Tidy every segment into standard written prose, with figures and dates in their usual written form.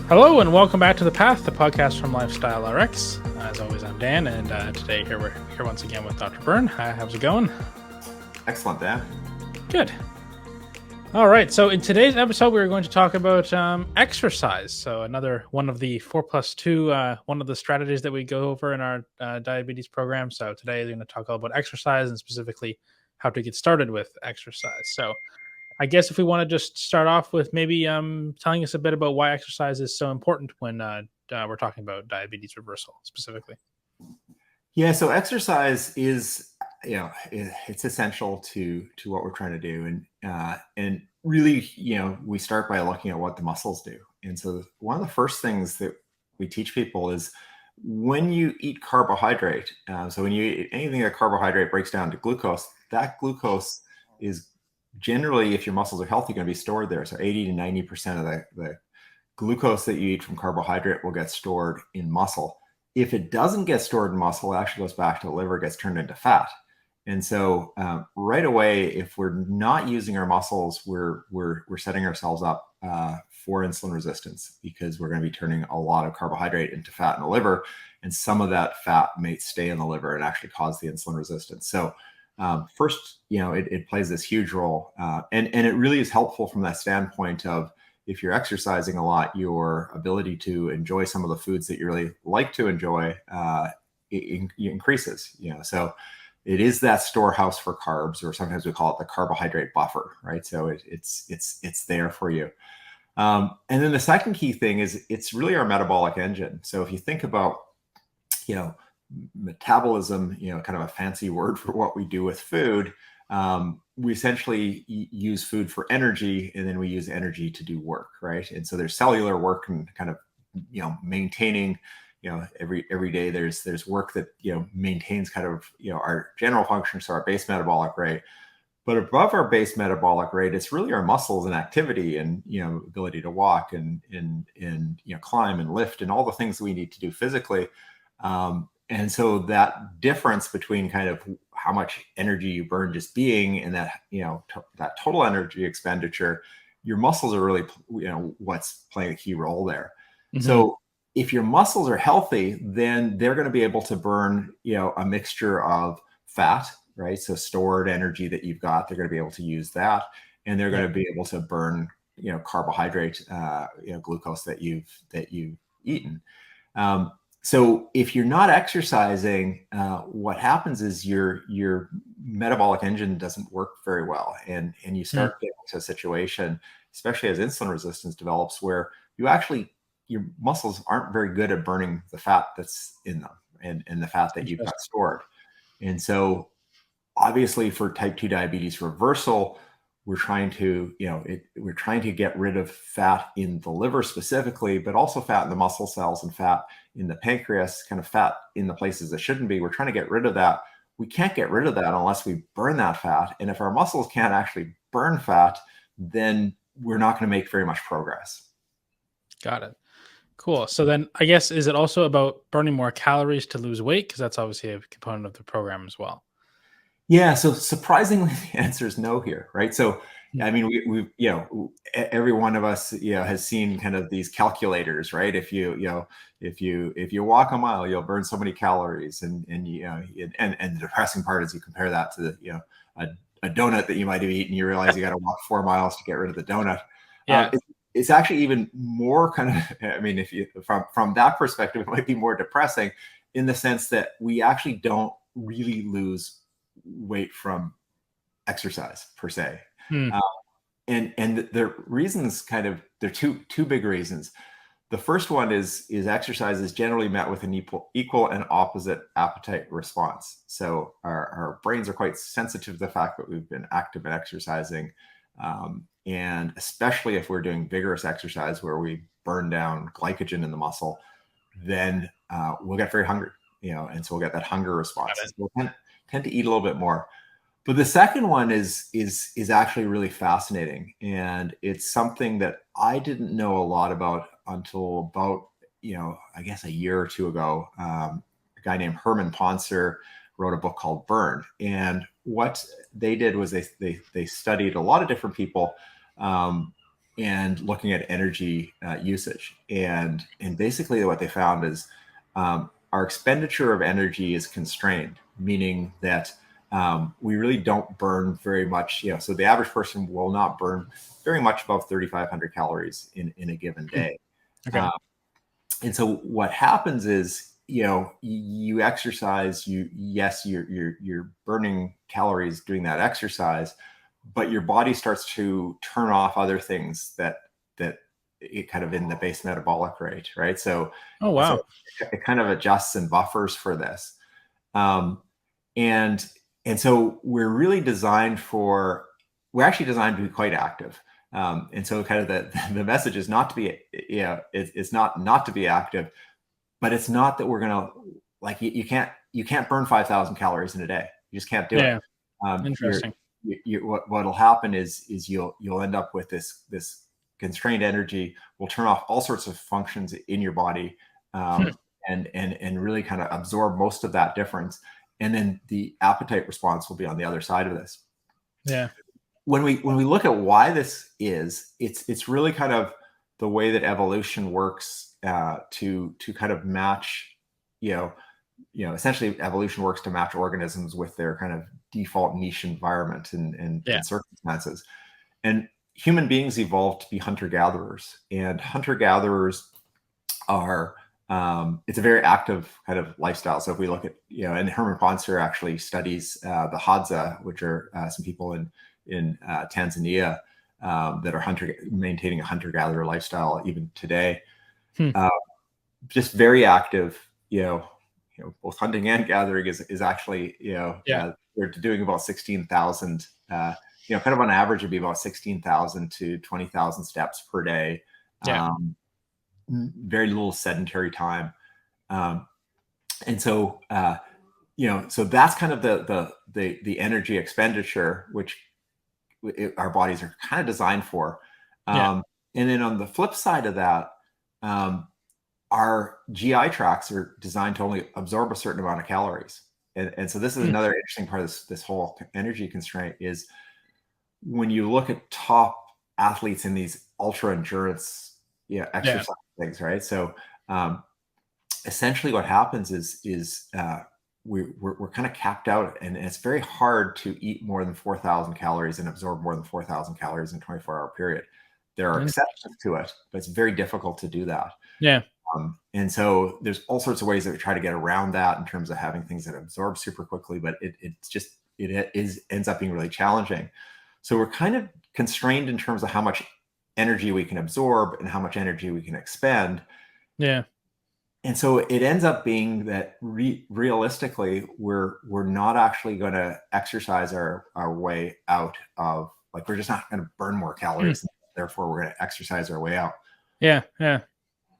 Hello and welcome back to The Path, the podcast from Lifestyle RX. As always, I'm Dan, and today we're here once again with Dr. Byrne. Hi, how's it going? Excellent, Dan. Good. All right, so in today's episode, we're going to talk about exercise. So another one of the 4+2, one of the strategies that we go over in our diabetes program. So today we're going to talk all about exercise and specifically how to get started with exercise. So I guess if we want to just start off with maybe telling us a bit about why exercise is so important when we're talking about diabetes reversal specifically. Yeah, so exercise is, it's essential to what we're trying to do, and really, we start by looking at what the muscles do. And so one of the first things that we teach people is when you eat carbohydrate. So when you eat anything that carbohydrate breaks down to glucose, that glucose is generally, if your muscles are healthy, going to be stored there. So 80 to 90% of the glucose that you eat from carbohydrate will get stored in muscle. If it doesn't get stored in muscle, it actually goes back to the liver, gets turned into fat. And so right away, if we're not using our muscles, we're setting ourselves up for insulin resistance, because we're going to be turning a lot of carbohydrate into fat in the liver, and some of that fat may stay in the liver and actually cause the insulin resistance. So first, it plays this huge role, and it really is helpful from that standpoint of, if you're exercising a lot, your ability to enjoy some of the foods that you really like to enjoy increases. So it is that storehouse for carbs, or sometimes we call it the carbohydrate buffer, right? So it's there for you. And then the second key thing is it's really our metabolic engine. So if you think about, metabolism, kind of a fancy word for what we do with food, we essentially use food for energy, and then we use energy to do work, right? And so there's cellular work and kind of, maintaining, every day there's work that, maintains kind of, our general function, so our base metabolic rate. But above our base metabolic rate, it's really our muscles and activity and, ability to walk and climb and lift and all the things that we need to do physically. And so that difference between kind of how much energy you burn just being and that, that total energy expenditure, your muscles are really, what's playing a key role there. Mm-hmm. So if your muscles are healthy, then they're going to be able to burn, a mixture of fat, right? So stored energy that you've got, they're going to be able to use that. And they're going to be able to burn, carbohydrate, glucose that you've eaten. So if you're not exercising, what happens is your metabolic engine doesn't work very well. And you start getting to a situation, especially as insulin resistance develops, where your muscles aren't very good at burning the fat that's in them and the fat that you've got stored. And so obviously for type 2 diabetes reversal, we're trying to get rid of fat in the liver specifically, but also fat in the muscle cells and fat in the pancreas, kind of fat in the places that shouldn't be. We're trying to get rid of that. We can't get rid of that unless we burn that fat. And if our muscles can't actually burn fat, then we're not going to make very much progress. Got it. Cool. So then I guess, is it also about burning more calories to lose weight? Because that's obviously a component of the program as well. Yeah. So surprisingly, the answer is no here, right? So, I mean, we every one of us, has seen kind of these calculators, right? If you walk a mile, you'll burn so many calories, and the depressing part is you compare that to a donut that you might have eaten, you realize you got to walk 4 miles to get rid of the donut. Yeah. It's actually even more kind of, I mean, if you from that perspective, it might be more depressing in the sense that we actually don't really lose weight from exercise per se. And the reasons there are two big reasons. The first one is exercise is generally met with an equal and opposite appetite response. So our brains are quite sensitive to the fact that we've been active and exercising. And especially if we're doing vigorous exercise where we burn down glycogen in the muscle, then we'll get very hungry, and so we'll get that hunger response. So we'll tend to eat a little bit more. But the second one is actually really fascinating, and it's something that I didn't know a lot about until about I guess a year or two ago, guy named Herman Poncer wrote a book called Byrne. And what they did was they studied a lot of different people, and looking at energy usage. And basically what they found is our expenditure of energy is constrained, meaning that we really don't burn very much. So the average person will not burn very much above 3,500 calories in a given day. Okay. And so what happens is, you exercise, you're burning calories doing that exercise, but your body starts to turn off other things that it kind of in the base metabolic rate, right? So, Oh, wow. it kind of adjusts and buffers for this. And so we're actually designed to be quite active. And so kind of the message is not to be, it's not to be active, but it's not that we're going to, like, you can't burn 5,000 calories in a day. You just can't do it. Interesting. What'll happen is you'll end up with this constrained energy will turn off all sorts of functions in your body, and really kind of absorb most of that difference. And then the appetite response will be on the other side of this. Yeah. When we look at why this is, it's really kind of the way that evolution works, to kind of match, essentially evolution works to match organisms with their kind of default niche environment and circumstances. And human beings evolved to be hunter-gatherers, and hunter-gatherers are, it's a very active kind of lifestyle. So if we look at, and Herman Poncer actually studies the Hadza, which are some people in Tanzania that are maintaining a hunter-gatherer lifestyle even today. Just very active, both hunting and gathering is actually, they're doing about 16,000, kind of on average it'd be about 16,000 to 20,000 steps per day. Very little sedentary time. And so, so that's kind of the energy expenditure, which our bodies are kind of designed for. And then on the flip side of that, our GI tracts are designed to only absorb a certain amount of calories. And so this is another interesting part of this whole energy constraint is when you look at top athletes in these ultra endurance exercise things, right? So essentially what happens is we're kind of capped out, and it's very hard to eat more than 4,000 calories and absorb more than 4,000 calories in a 24-hour period. There are exceptions to it, but it's very difficult to do that. Yeah. And so there's all sorts of ways that we try to get around that in terms of having things that absorb super quickly, but it ends up being really challenging. So we're kind of constrained in terms of how much energy we can absorb and how much energy we can expend. Yeah. And so it ends up being that realistically, we're not actually going to exercise our way out of, like, we're just not going to burn more calories. Therefore, we're going to exercise our way out. Yeah. Yeah.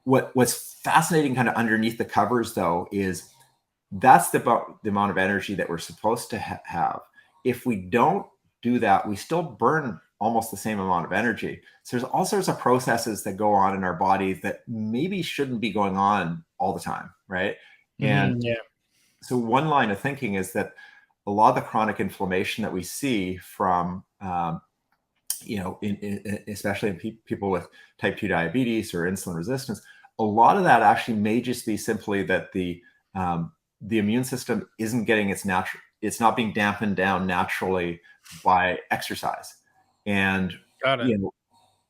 What's fascinating kind of underneath the covers, though, is that's the amount of energy that we're supposed to have. If we don't do that, we still burn almost the same amount of energy. So there's all sorts of processes that go on in our body that maybe shouldn't be going on all the time, right? And so one line of thinking is that a lot of the chronic inflammation that we see from, especially in people with type 2 diabetes or insulin resistance, a lot of that actually may just be simply that the immune system isn't getting it's not being dampened down naturally by exercise. And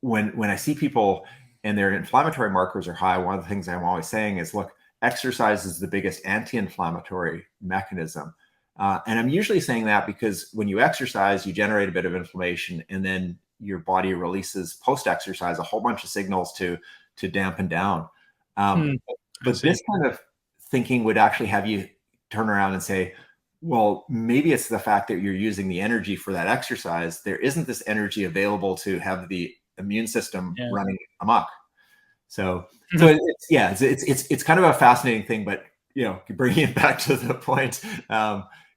when I see people and their inflammatory markers are high, one of the things I'm always saying is, look, exercise is the biggest anti-inflammatory mechanism. And I'm usually saying that because when you exercise, you generate a bit of inflammation, and then your body releases post-exercise a whole bunch of signals to dampen down. But this kind of thinking would actually have you turn around and say, well, maybe it's the fact that you're using the energy for that exercise. There isn't this energy available to have the immune system running amok. So it's kind of a fascinating thing, but bringing it back to the point,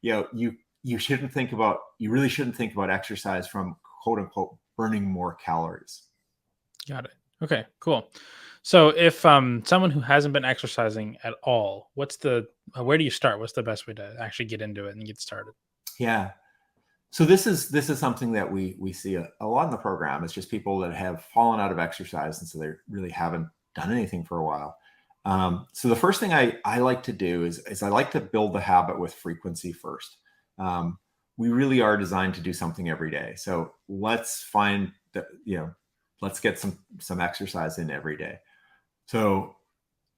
you really shouldn't think about exercise from quote unquote burning more calories. Got it. Okay, cool. So if someone who hasn't been exercising at all, where do you start? What's the best way to actually get into it and get started? Yeah. So this is something that we see a lot in the program. It's just people that have fallen out of exercise, and so they really haven't done anything for a while. So the first thing I like to do is I like to build the habit with frequency first. Um, we really are designed to do something every day. So let's find that, let's get some exercise in every day. So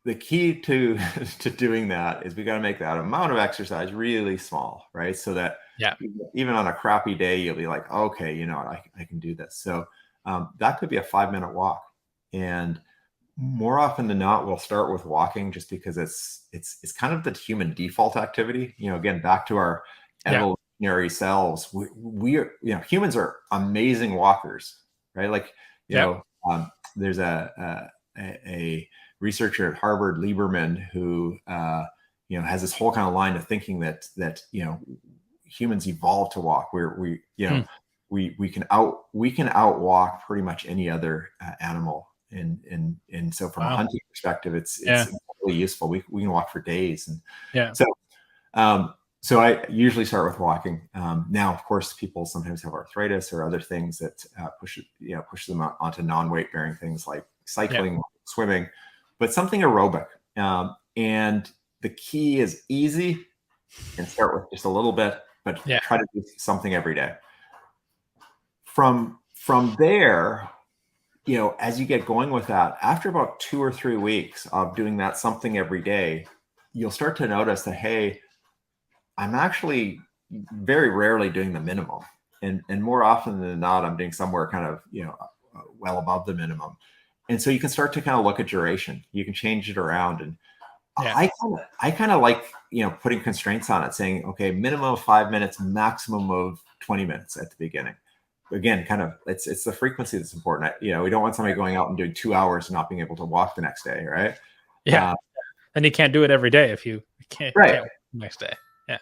the key to to doing that is we got to make that amount of exercise really small, right? So that Yeah. even on a crappy day, you'll be like, okay, you know what, I can do this. So that could be a 5 minute walk. And more often than not, we'll start with walking just because it's kind of the human default activity. Again, back to our Yeah. evolutionary selves, we are, humans are amazing walkers, right? Like, Yeah. there's a researcher at Harvard, Lieberman, who has this whole kind of line of thinking that humans evolved to walk. Hmm. We can outwalk pretty much any other animal. And so from a Wow. hunting perspective, it's Yeah. incredibly useful. We can walk for days. And Yeah. so um, so I usually start with walking. Now, of course, people sometimes have arthritis or other things that push them onto non-weight bearing things like Yeah. cycling, swimming, but something aerobic. And the key is easy and start with just a little bit, but Yeah. try to do something every day. From there, as you get going with that, after about 2 or 3 weeks of doing that something every day, you'll start to notice that, hey, I'm actually very rarely doing the minimum. And more often than not, I'm doing somewhere kind of, well above the minimum. And so you can start to kind of look at duration. You can change it around. And Yeah. I kind of like, putting constraints on it, saying, okay, minimum of 5 minutes, maximum of 20 minutes at the beginning. Again, kind of it's the frequency that's important. We don't want somebody going out and doing 2 hours and not being able to walk the next day, right? Yeah. Uh, And you can't do it every day if you right. can't next day. Yeah.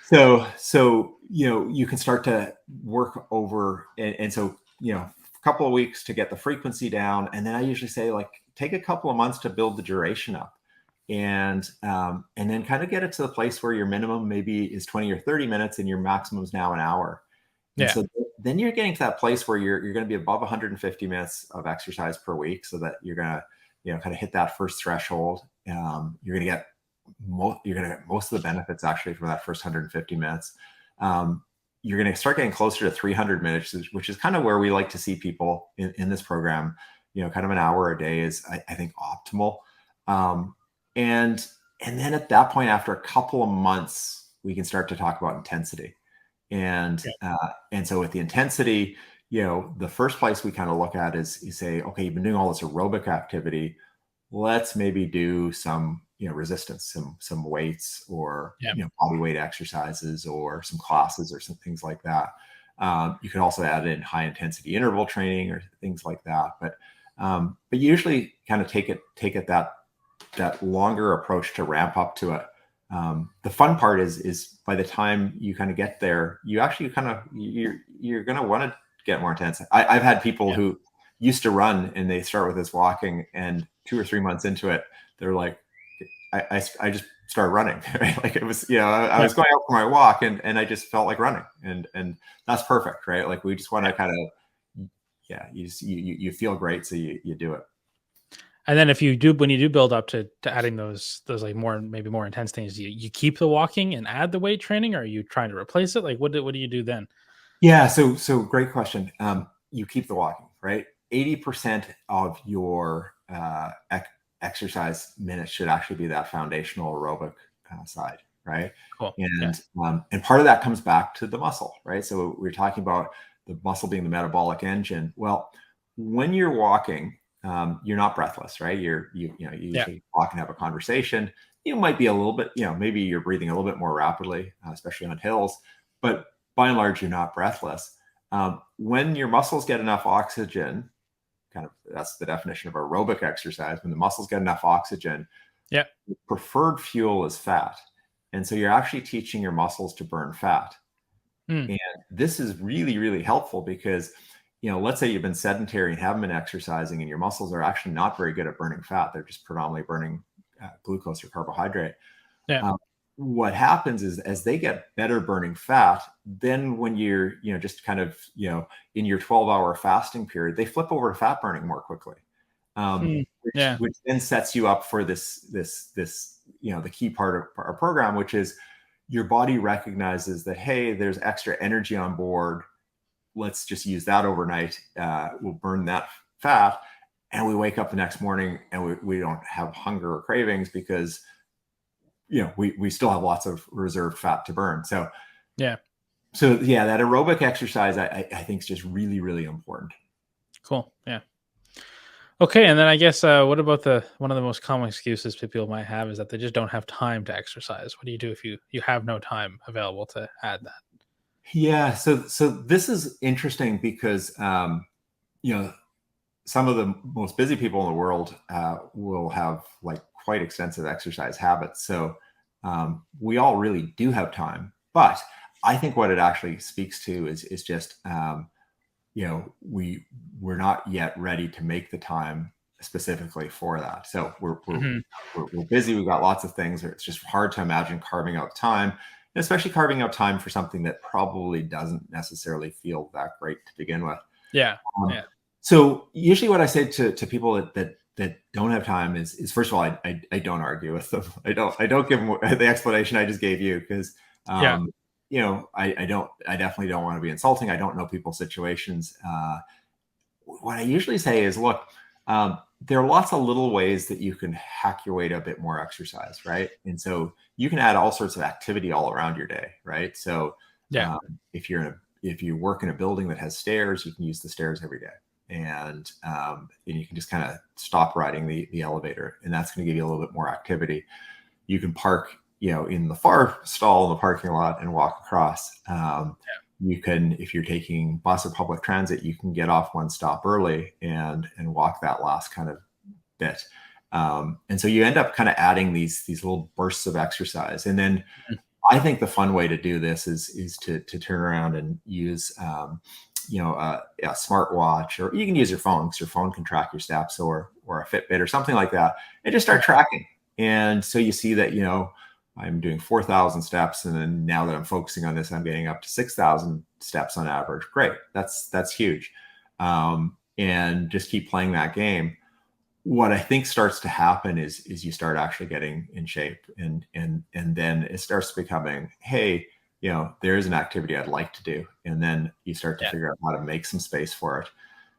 So you can start to work over, and so a couple of weeks to get the frequency down, and then I usually say, like, take a couple of months to build the duration up, and then kind of get it to the place where your minimum maybe is 20 or 30 minutes, and your maximum is now an hour. And Yeah. so then you're getting to that place where you're going to be above 150 minutes of exercise per week, so that you're going to kind of hit that first threshold. You're going to get most of the benefits actually from that first 150 minutes. You're going to start getting closer to 300 minutes, which is kind of where we like to see people in this program. Kind of an hour a day is, I think, optimal. And then at that point, after a couple of months, we can start to talk about intensity. And Yeah. so with the intensity, the first place we kind of look at is you say, okay, you've been doing all this aerobic activity. Let's maybe do some resistance, some weights, or Yeah. body weight exercises, or some classes, or some things like that. You can also add in high intensity interval training or things like that. But usually kind of take it that longer approach to ramp up to it. The fun part is by the time you kind of get there, you actually you're going to want to get more intense. I've had people Yeah. who used to run, and they start with this walking, and 2 or 3 months into it, they're like, I just started running, right? Like, it was, I Yeah. was going out for my walk, and I just felt like running, and that's perfect, right? Like, we just want to kind of, yeah, you feel great, so you do it. And then when you do build up to adding those like maybe more intense things, you keep the walking and add the weight training, or are you trying to replace it? Like what do you do then? Yeah, so great question. You keep the walking, right? 80% of your exercise minutes should actually be that foundational aerobic side, right? Cool. Yeah. And part of that comes back to the muscle, right? So we're talking about the muscle being the metabolic engine. Well, when you're walking, you're not breathless, right? You Yeah. usually walk and have a conversation. You might be a little bit, maybe you're breathing a little bit more rapidly, especially on hills, but by and large, you're not breathless. When your muscles get enough oxygen, kind of that's the definition of aerobic exercise. When the muscles get enough oxygen, Yeah. the preferred fuel is fat. And so you're actually teaching your muscles to burn fat. Mm. And this is really, really helpful because let's say you've been sedentary and haven't been exercising, and your muscles are actually not very good at burning fat. They're just predominantly burning glucose or carbohydrate. Yeah. What happens is, as they get better burning fat, then when you're, just kind of, in your 12-hour fasting period, they flip over to fat burning more quickly. Yeah. Which then sets you up for this, the key part of our program, which is your body recognizes that, hey, there's extra energy on board. Let's just use that overnight. We'll burn that fat. And we wake up the next morning and we don't have hunger or cravings because, we still have lots of reserved fat to burn. So Yeah. That aerobic exercise, I think, is just really, really important. Cool. Yeah. Okay, and then I guess what about one of the most common excuses people might have is that they just don't have time to exercise. What do you do if you have no time available to add that? Yeah, so this is interesting because some of the most busy people in the world will have like quite extensive exercise habits. So we all really do have time, but I think what it actually speaks to is just we're not yet ready to make the time specifically for that. So we're busy. We've got lots of things. It's just hard to imagine carving out time, especially carving out time for something that probably doesn't necessarily feel that great to begin with. Yeah. So usually what I say to people that don't have time is first of all, I don't argue with them. I don't give them the explanation I just gave you, because I definitely don't want to be insulting. I don't know people's situations. What I usually say is, look, there are lots of little ways that you can hack your way to a bit more exercise, right? And so you can add all sorts of activity all around your day, right? So if you work in a building that has stairs, you can use the stairs every day. And you can just kind of stop riding the elevator, and that's going to give you a little bit more activity. You can park, in the far stall in the parking lot and walk across. You can, if you're taking bus or public transit, you can get off one stop early and walk that last kind of bit. And so you end up kind of adding these little bursts of exercise. And then I think the fun way to do this is to turn around and use a smartwatch, or you can use your phone, because your phone can track your steps, or a Fitbit or something like that, and just start tracking. And so you see that, I'm doing 4,000 steps. And then now that I'm focusing on this, I'm getting up to 6,000 steps on average. Great. That's huge. And just keep playing that game. What I think starts to happen is you start actually getting in shape, and then it starts becoming, hey, there is an activity I'd like to do. And then you start to figure out how to make some space for it.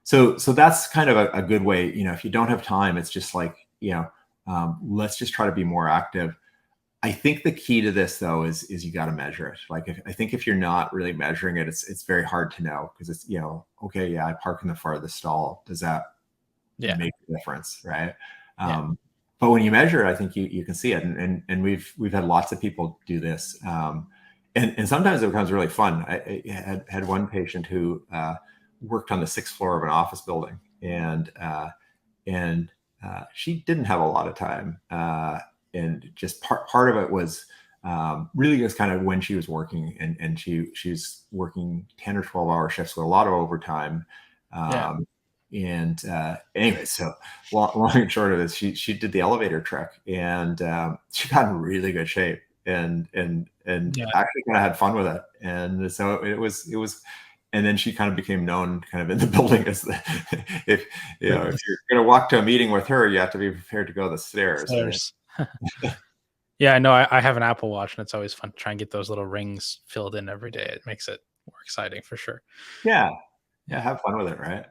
So that's kind of a good way. If you don't have time, it's just like, let's just try to be more active. I think the key to this, though, is you got to measure it. Like, I think if you're not really measuring it, it's very hard to know, because it's, okay, I park in the farthest stall. Does that make a difference, right? But when you measure it, I think you can see it. And we've had lots of people do this. And sometimes it becomes really fun. I had one patient who worked on the 6th floor of an office building, and she didn't have a lot of time. And just part of it was really just kind of when she was working, and she's working 10 or 12-hour shifts with a lot of overtime. And anyway, so long and short of this, she did the elevator trick, and she got in really good shape, and actually kind of had fun with it. And so it was, and then she kind of became known kind of in the building as if you're going to walk to a meeting with her, you have to be prepared to go the stairs. Yeah, I know. I have an Apple Watch, and it's always fun to try and get those little rings filled in every day. It makes it more exciting for sure. Yeah. Have fun with it, right?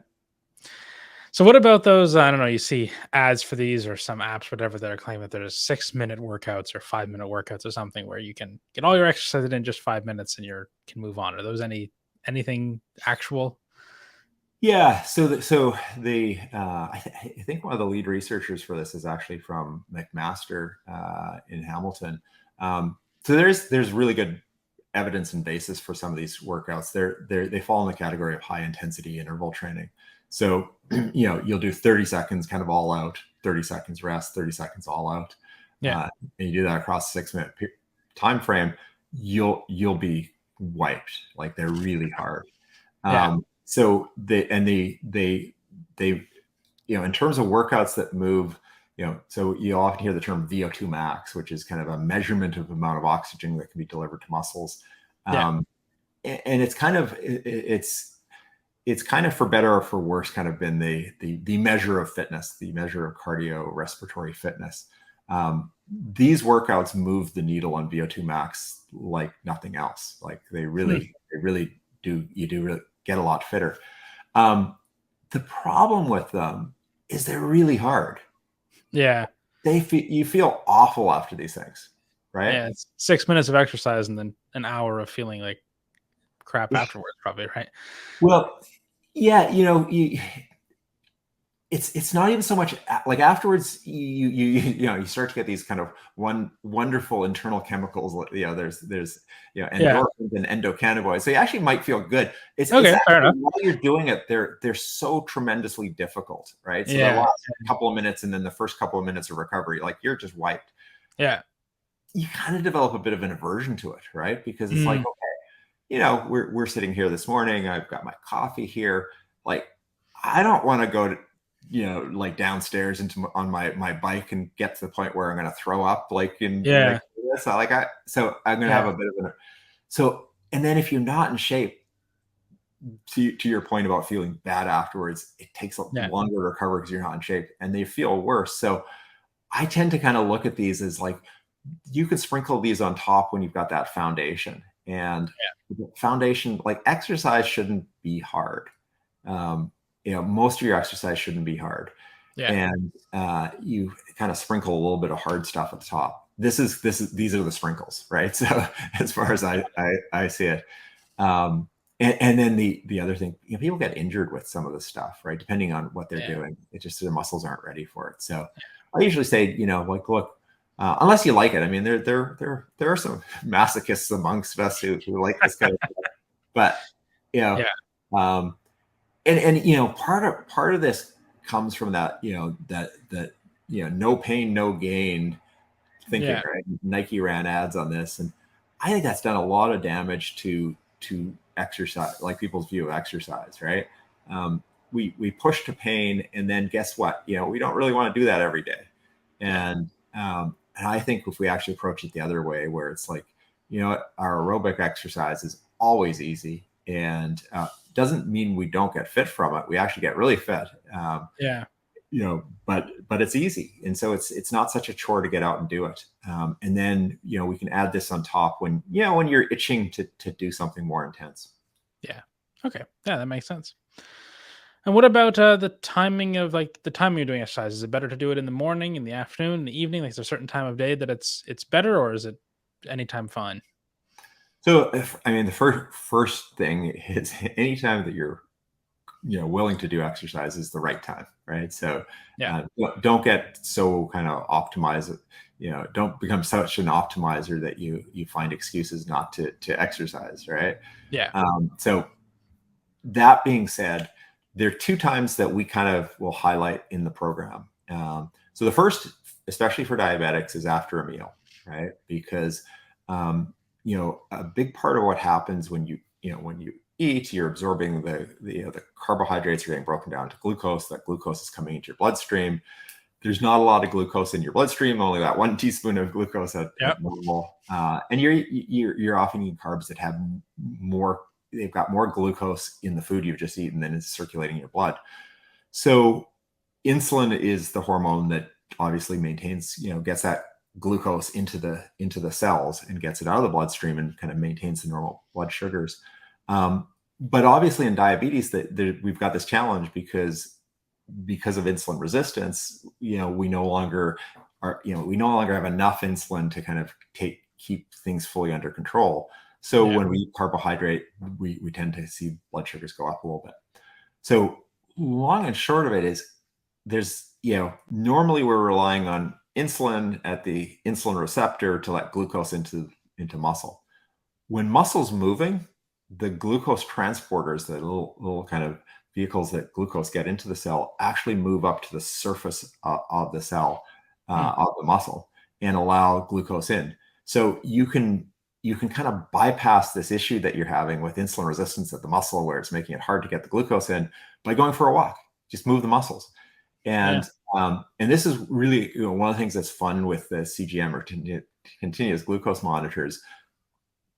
So what about those, I don't know, you see ads for these or some apps, whatever, that are claiming that there's 6-minute workouts or 5-minute workouts or something where you can get all your exercise in just 5 minutes and you can move on? Are those anything actual? Yeah. So I think one of the lead researchers for this is actually from McMaster in Hamilton. So there's really good evidence and basis for some of these workouts. They fall in the category of high intensity interval training. So you'll do 30 seconds kind of all out, 30 seconds rest, 30 seconds all out. And you do that across a 6-minute time frame, you'll be wiped. Like, they're really hard. So they in terms of workouts that move, so you often hear the term VO2 max, which is kind of a measurement of the amount of oxygen that can be delivered to muscles. Yeah. And it's kind of for better or for worse kind of been the measure of fitness, the measure of cardiorespiratory fitness. These workouts move the needle on VO2 max like nothing else. Like they really do. You do really get a lot fitter. The problem with them is they're really hard. Yeah. You feel awful after these things, right? Yeah. It's 6 minutes of exercise and then an hour of feeling like crap afterwards, probably, right? Well, yeah, it's not even so much like afterwards you start to get these kind of wonderful internal chemicals. There's endorphins and endocannabinoids, so you actually might feel good. It's Okay, actually, fair enough. while you're doing it, they're so tremendously difficult, right? So the Yeah. last couple of minutes and then the first couple of minutes of recovery, like you're just wiped. Yeah. You kind of develop a bit of an aversion to it, right? Because it's like, okay, we're sitting here this morning, I've got my coffee here, like I don't want to go to like downstairs on my bike and get to the point where I'm going to throw up, like in Yeah. this. So I'm going to have a bit of and then if you're not in shape, to your point about feeling bad afterwards, it takes longer to recover because you're not in shape and they feel worse. So I tend to kind of look at these as like, you can sprinkle these on top when you've got that foundation, and foundation, like exercise shouldn't be hard. Most of your exercise shouldn't be hard. And you kind of sprinkle a little bit of hard stuff at the top. These are the sprinkles, right? So as far as I see it. And then the other thing, people get injured with some of this stuff, right? Depending on what they're doing, it just, their muscles aren't ready for it. So I usually say, like, look, unless you like it. I mean, there are some masochists amongst us who like this kind of stuff. But part of this comes from that, that no pain, no gain thinking, right? Nike ran ads on this, and I think that's done a lot of damage to exercise, like people's view of exercise, right? We push to pain, and then guess what? We don't really want to do that every day. And I think if we actually approach it the other way, where it's like, our aerobic exercise is always easy, and doesn't mean we don't get fit from it. We actually get really fit. But it's easy, and so it's not such a chore to get out and do it. And then we can add this on top when you're itching to do something more intense. Yeah. Okay. Yeah, that makes sense. And what about the timing of the time you're doing exercise? Is it better to do it in the morning, in the afternoon, in the evening? Like, is there a certain time of day that it's better, or is it anytime fine? So the first thing is anytime that you're willing to do exercise is the right time, right? So don't get so kind of optimized, don't become such an optimizer that you find excuses not to exercise, right? So that being said, there are two times that we kind of will highlight in the program. So the first, especially for diabetics, is after a meal, right? Because a big part of what happens when you eat, you're absorbing the carbohydrates are getting broken down to glucose. That glucose is coming into your bloodstream. There's not a lot of glucose in your bloodstream, only about 1 teaspoon of glucose at normal. And you're often eating carbs that have they've got more glucose in the food you've just eaten than is circulating in your blood. So insulin is the hormone that obviously maintains, gets that glucose into the cells and gets it out of the bloodstream and kind of maintains the normal blood sugars. But obviously in diabetes we've got this challenge because of insulin resistance. We no longer have enough insulin to kind of keep things fully under control. So when we eat carbohydrate, we tend to see blood sugars go up a little bit. So long and short of it is normally we're relying on insulin at the insulin receptor to let glucose into muscle. When muscle's moving, the glucose transporters, the little kind of vehicles that glucose get into the cell, actually move up to the surface of the cell, of the muscle, and allow glucose in. So you can you can kind of bypass this issue that you're having with insulin resistance at the muscle, where it's making it hard to get the glucose in, by going for a walk. Just move the muscles. Yeah. And this is really, one of the things that's fun with the CGM, or continuous glucose monitors.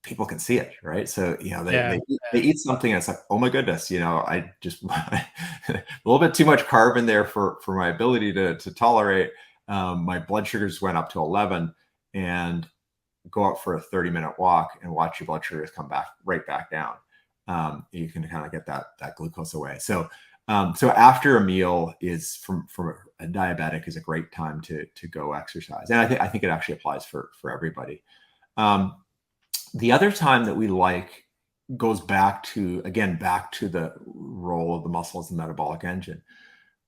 People can see it, right? So, Yeah. they eat something and it's like, oh my goodness, I just a little bit too much carb in there for my ability to tolerate. My blood sugars went up to 11, and go out for a 30-minute walk and watch your blood sugars come back right back down. You can kind of get that glucose away. So after a meal is from a diabetic is a great time to go exercise. And I think it actually applies for everybody. The other time that we like goes back to the role of the muscle as the metabolic engine.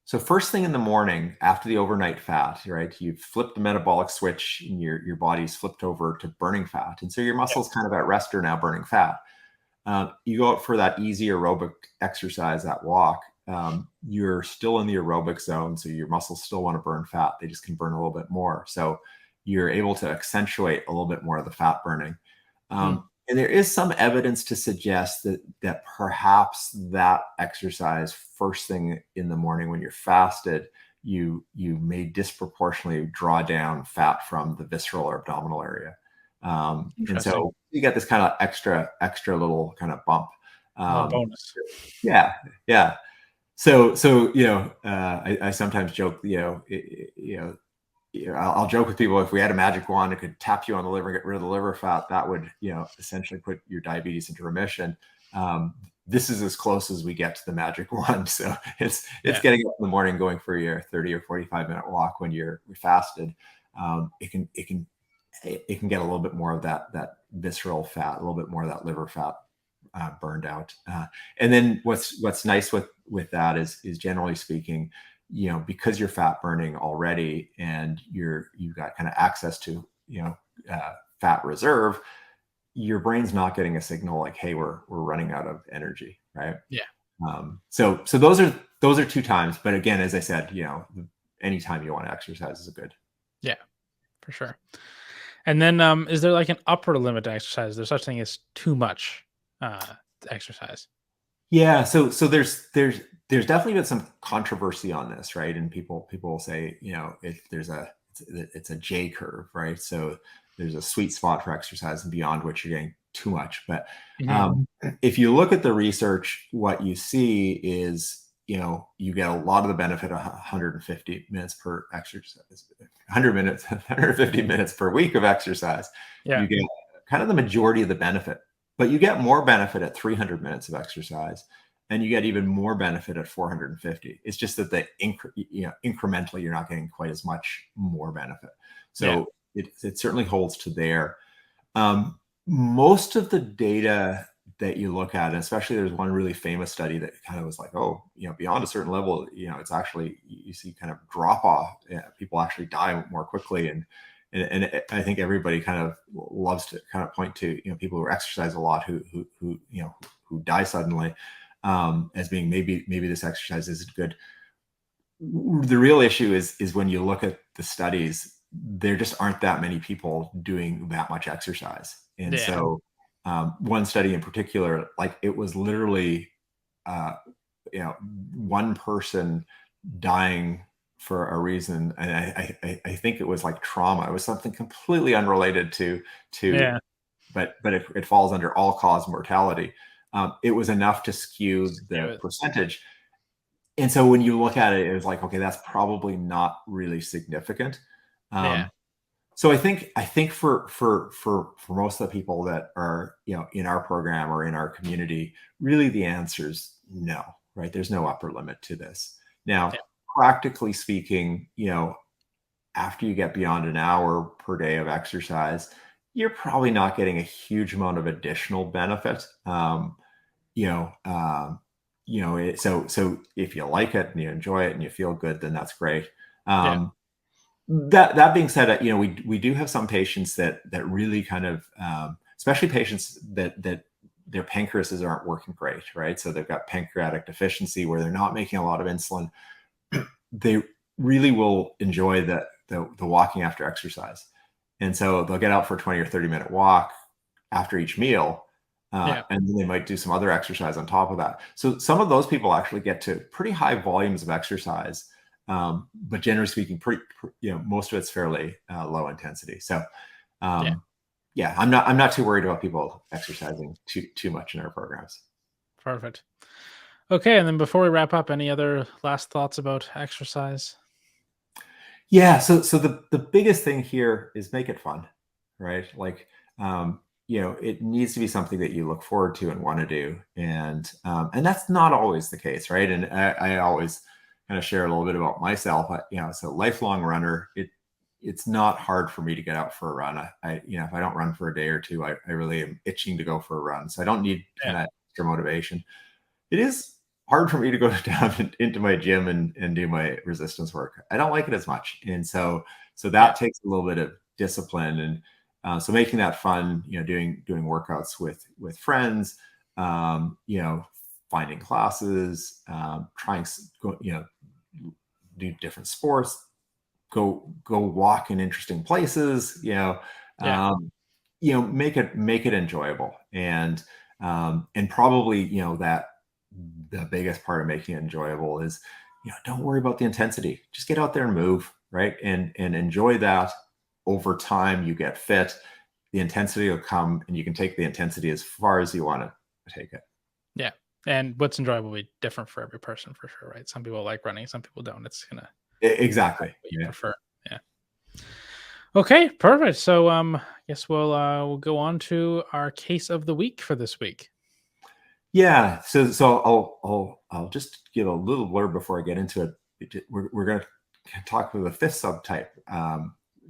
So first thing in the morning after the overnight fat, right? You've flipped the metabolic switch and your body's flipped over to burning fat. And so your muscles kind of at rest are now burning fat. You go out for that easy aerobic exercise, that walk. You're still in the aerobic zone. So your muscles still want to burn fat. They just can burn a little bit more. So you're able to accentuate a little bit more of the fat burning. And there is some evidence to suggest that perhaps that exercise first thing in the morning when you're fasted, you may disproportionately draw down fat from the visceral or abdominal area. And so you get this kind of extra little kind of bump. Bonus. Yeah. So I sometimes joke, I'll joke with people, if we had a magic wand that could tap you on the liver and get rid of the liver fat, that would, essentially put your diabetes into remission. This is as close as we get to the magic wand. So it's getting up in the morning, going for your 30 or 45-minute walk when you're fasted. It can get a little bit more of that visceral fat, a little bit more of that liver fat burned out. And then what's nice with that is generally speaking, because you're fat burning already and you've got kind of access to, fat reserve, your brain's not getting a signal like, hey, we're running out of energy. Right. Yeah. So those are two times. But again, as I said, anytime you want to exercise is a good. Yeah, for sure. And then, is there like an upper limit to exercise? Is there such thing as too much exercise? Yeah. So there's definitely been some controversy on this, right? And people will say, if it's a J curve, right? So there's a sweet spot for exercise and beyond which you're getting too much. But if you look at the research, what you see is, you get a lot of the benefit of 150 minutes per exercise, 150 minutes per week of exercise. Yeah. You get kind of the majority of the benefit, but you get more benefit at 300 minutes of exercise. And you get even more benefit at 450. It's just that incrementally, you're not getting quite as much more benefit. So it certainly holds to there. Most of the data that you look at, and especially there's one really famous study that kind of was like, oh, beyond a certain level, it's actually, you see kind of drop off. People actually die more quickly. And I think everybody kind of loves to kind of point to, people who exercise a lot who die suddenly. As being maybe this exercise isn't good. The real issue is when you look at the studies, there just aren't that many people doing that much exercise. And so one study in particular, like it was literally, one person dying for a reason. And I think it was like trauma. It was something completely unrelated to but it falls under all cause mortality. It was enough to skew the percentage. And so when you look at it, it was like, okay, that's probably not really significant. So I think for most of the people that are, in our program or in our community, really the answer is no, right? There's no upper limit to this. Now, practically speaking, after you get beyond an hour per day of exercise, you're probably not getting a huge amount of additional benefit. So if you like it and you enjoy it and you feel good, then that's great. That being said, we do have some patients that really kind of, especially patients that their pancreases aren't working great, right? So they've got pancreatic deficiency where they're not making a lot of insulin. They really will enjoy the walking after exercise. And so they'll get out for a 20 or 30-minute walk. after each meal. Yeah. And then they might do some other exercise on top of that. So some of those people actually get to pretty high volumes of exercise, but generally speaking, most of it's fairly low intensity. So yeah, I'm not too worried about people exercising too much in our programs. Perfect. Okay, and then before we wrap up, any other last thoughts about exercise? Yeah, so the biggest thing here is make it fun, right? Like, it needs to be something that you look forward to and want to do, and that's not always the case, right? And I always kind of share a little bit about myself. As a lifelong runner, it's not hard for me to get out for a run. If I don't run for a day or two, I really am itching to go for a run, so I don't need kind of extra motivation. It is hard for me to go down into my gym and do my resistance work. I don't like it as much, and so that takes a little bit of discipline, and so making that fun, doing workouts with friends, finding classes, trying do different sports, go walk in interesting places, make it enjoyable, and probably that the biggest part of making it enjoyable is don't worry about the intensity, just get out there and move, right? And enjoy that. Over time you get fit, the intensity will come, and you can take the intensity as far as you want to take it. Yeah, and what's enjoyable will be different for every person, for sure, right? Some people like running, some people don't. It's gonna Exactly what you prefer. Yeah. Okay, perfect. So I guess we'll go on to our case of the week for this week. Yeah, so I'll just give a little blurb before I get into it. We're going to talk about the fifth subtype.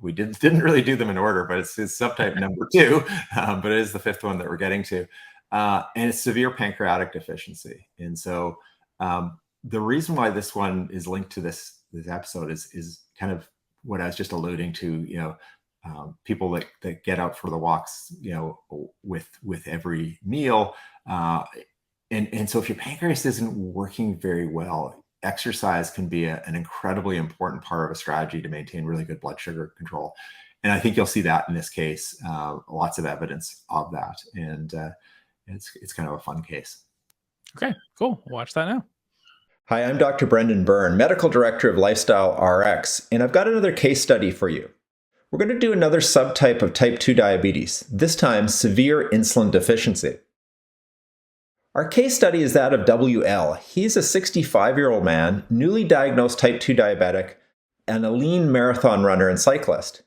We didn't really do them in order, but it's subtype number 2, but it is the fifth one that we're getting to, and it's severe pancreatic deficiency. And so the reason why this one is linked to this episode is kind of what I was just alluding to. People that get out for the walks, with every meal. And so if your pancreas isn't working very well, exercise can be an incredibly important part of a strategy to maintain really good blood sugar control. And I think you'll see that in this case, lots of evidence of that. And it's kind of a fun case. Okay, cool. Watch that now. Hi, I'm Dr. Brendan Byrne, Medical Director of Lifestyle RX, and I've got another case study for you. We're going to do another subtype of type 2 diabetes, this time severe insulin deficiency. Our case study is that of WL. He's a 65-year-old man, newly diagnosed type 2 diabetic, and a lean marathon runner and cyclist.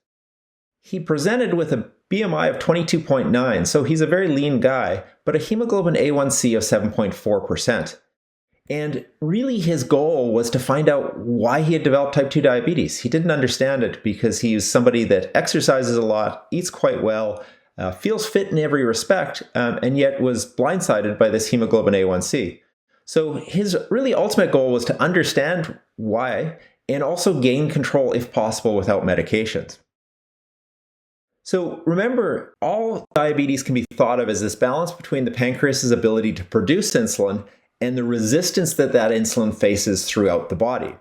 He presented with a BMI of 22.9, so he's a very lean guy, but a hemoglobin A1C of 7.4%. And really his goal was to find out why he had developed type 2 diabetes. He didn't understand it because he's somebody that exercises a lot, eats quite well, feels fit in every respect, and yet was blindsided by this hemoglobin A1C. So his really ultimate goal was to understand why and also gain control if possible without medications. So remember, all diabetes can be thought of as this balance between the pancreas's ability to produce insulin and the resistance that insulin faces throughout the body.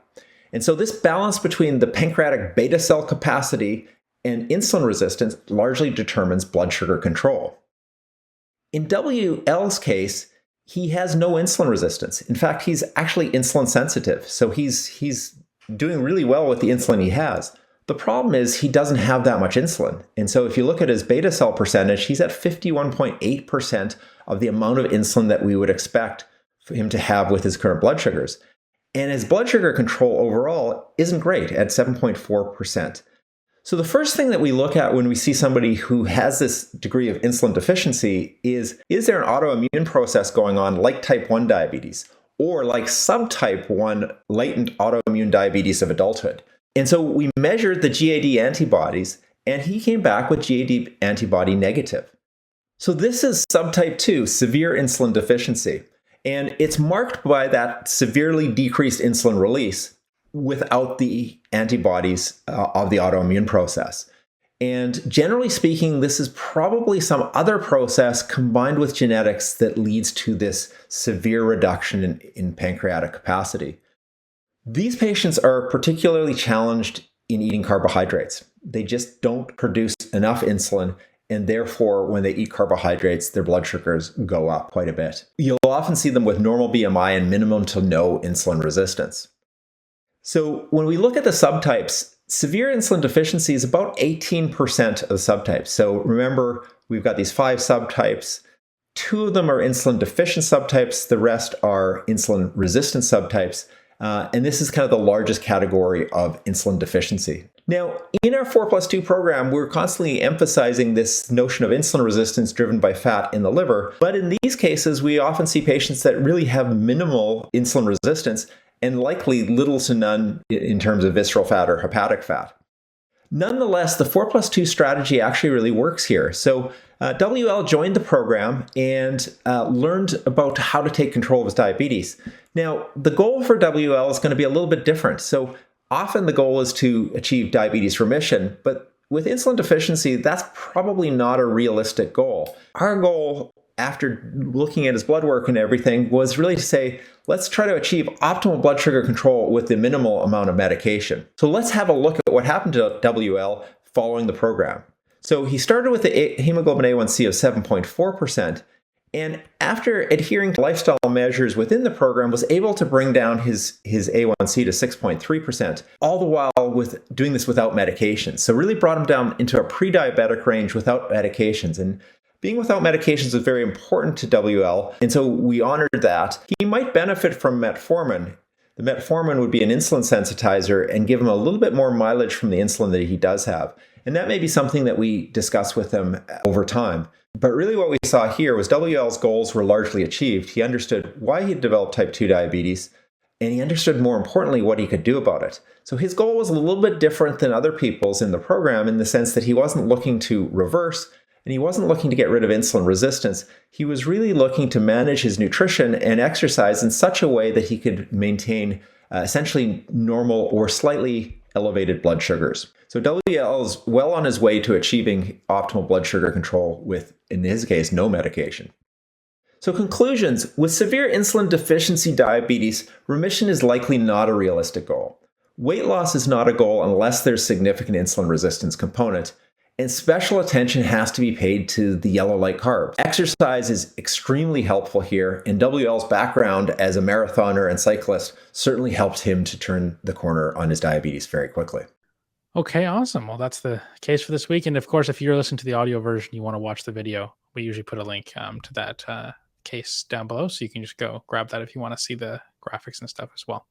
And so this balance between the pancreatic beta cell capacity and insulin resistance largely determines blood sugar control. In WL's case, he has no insulin resistance. In fact, he's actually insulin sensitive. So he's doing really well with the insulin he has. The problem is he doesn't have that much insulin. And so if you look at his beta cell percentage, he's at 51.8% of the amount of insulin that we would expect for him to have with his current blood sugars. And his blood sugar control overall isn't great at 7.4%. So the first thing that we look at when we see somebody who has this degree of insulin deficiency is there an autoimmune process going on like type 1 diabetes or like subtype 1 latent autoimmune diabetes of adulthood? And so we measured the GAD antibodies, and he came back with GAD antibody negative. So this is subtype 2, severe insulin deficiency. And it's marked by that severely decreased insulin release without the antibodies of the autoimmune process. And generally speaking, this is probably some other process combined with genetics that leads to this severe reduction in pancreatic capacity. These patients are particularly challenged in eating carbohydrates. They just don't produce enough insulin, And therefore, when they eat carbohydrates, their blood sugars go up quite a bit. You'll often see them with normal BMI and minimum to no insulin resistance. So when we look at the subtypes, severe insulin deficiency is about 18% of the subtypes. So remember, we've got these 5 subtypes. 2 of them are insulin deficient subtypes. The rest are insulin resistant subtypes. And this is kind of the largest category of insulin deficiency. Now, in our 4+2 program, we're constantly emphasizing this notion of insulin resistance driven by fat in the liver. But in these cases, we often see patients that really have minimal insulin resistance and likely little to none in terms of visceral fat or hepatic fat. Nonetheless, the 4+2 strategy actually really works here. So WL joined the program and learned about how to take control of his diabetes. Now, the goal for WL is going to be a little bit different. So often the goal is to achieve diabetes remission, but with insulin deficiency, that's probably not a realistic goal. Our goal, after looking at his blood work and everything, was really to say, let's try to achieve optimal blood sugar control with the minimal amount of medication. So let's have a look at what happened to WL following the program. So he started with a hemoglobin A1C of 7.4%, and after adhering to lifestyle measures within the program, was able to bring down his A1C to 6.3%, all the while with doing this without medications. So really brought him down into a pre-diabetic range without medications. And being without medications was very important to WL, and so we honored that. He might benefit from metformin. The metformin would be an insulin sensitizer and give him a little bit more mileage from the insulin that he does have. And that may be something that we discuss with him over time. But really what we saw here was WL's goals were largely achieved. He understood why he had developed type 2 diabetes, and he understood more importantly what he could do about it. So his goal was a little bit different than other people's in the program in the sense that he wasn't looking to reverse, and he wasn't looking to get rid of insulin resistance. He was really looking to manage his nutrition and exercise in such a way that he could maintain essentially normal or slightly elevated blood sugars. So WL is well on his way to achieving optimal blood sugar control with, in his case, no medication. So conclusions, with severe insulin deficiency diabetes, remission is likely not a realistic goal. Weight loss is not a goal unless there's significant insulin resistance component, and special attention has to be paid to the yellow light carbs. Exercise is extremely helpful here, and WL's background as a marathoner and cyclist certainly helped him to turn the corner on his diabetes very quickly. Okay, awesome. Well, that's the case for this week. And of course, if you're listening to the audio version, you want to watch the video, we usually put a link to that case down below. So you can just go grab that if you want to see the graphics and stuff as well.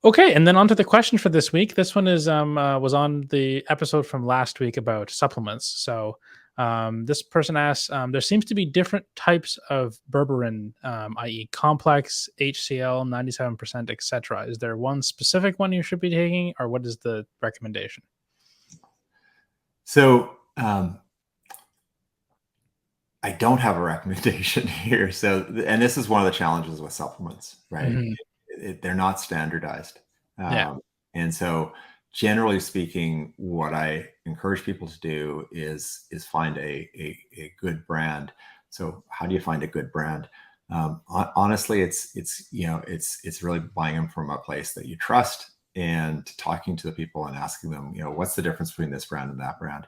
Okay, and then on to the question for this week. This one is was on the episode from last week about supplements. So this person asks, there seems to be different types of berberine, i.e. complex, HCl, 97%, etc. Is there one specific one you should be taking, or what is the recommendation? So I don't have a recommendation here. So, and this is one of the challenges with supplements, right? Mm-hmm. They're not standardized. Yeah. And so generally speaking, what I encourage people to do is find a good brand. So how do you find a good brand? Honestly, it's really buying them from a place that you trust and talking to the people and asking them, what's the difference between this brand and that brand?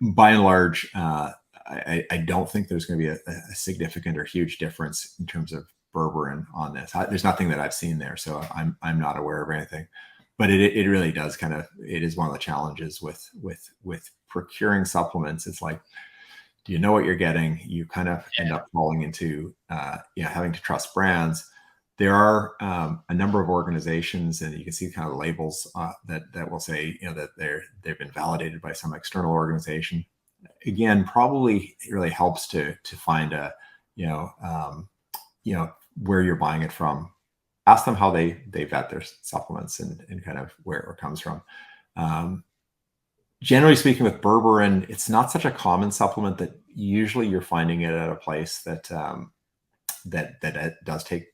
By and large, I don't think there's going to be a significant or huge difference in terms of berberine on this. There's nothing that I've seen there, so I'm not aware of anything. But it really does it is one of the challenges with procuring supplements. It's like, do you know what you're getting? You kind of end up falling into having to trust brands. There are a number of organizations, and you can see kind of labels that will say that they've been validated by some external organization. Again, probably it really helps to find a where you're buying it from. Ask them how they vet their supplements and kind of where it comes from. Generally speaking, with berberine, it's not such a common supplement that usually you're finding it at a place that it does take,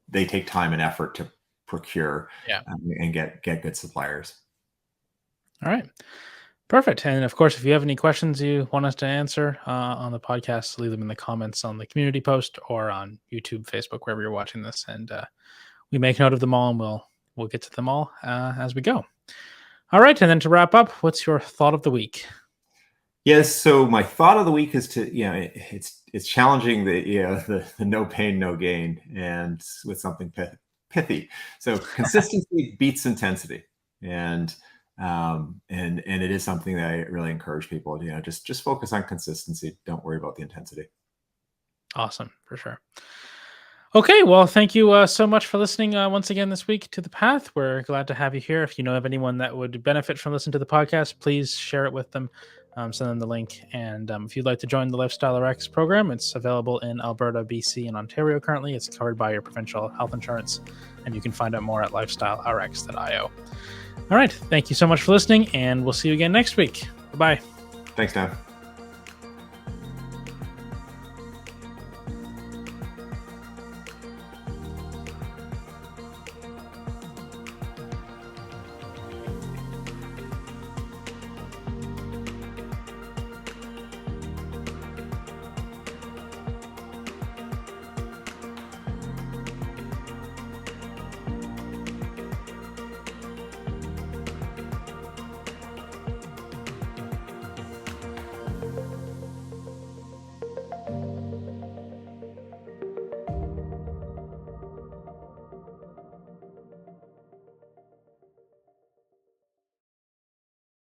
they take time and effort to procure and get good suppliers. All right. Perfect. And of course, if you have any questions you want us to answer on the podcast, leave them in the comments on the community post or on YouTube, Facebook, wherever you're watching this. And we make note of them all, and we'll get to them all as we go. All right, and then to wrap up, what's your thought of the week? Yes. So my thought of the week is to, it's challenging the no pain, no gain, and with something pithy. So consistency beats intensity, and it is something that I really encourage people. Just focus on consistency. Don't worry about the intensity. Awesome, for sure. Okay, well, thank you so much for listening once again this week to The Path. We're glad to have you here. If you know of anyone that would benefit from listening to the podcast, please share it with them. Send them the link. And if you'd like to join the Lifestyle RX program, it's available in Alberta, BC, and Ontario currently. It's covered by your provincial health insurance, and you can find out more at lifestylерx.io. All right, thank you so much for listening, and we'll see you again next week. Bye-bye. Thanks, Dan.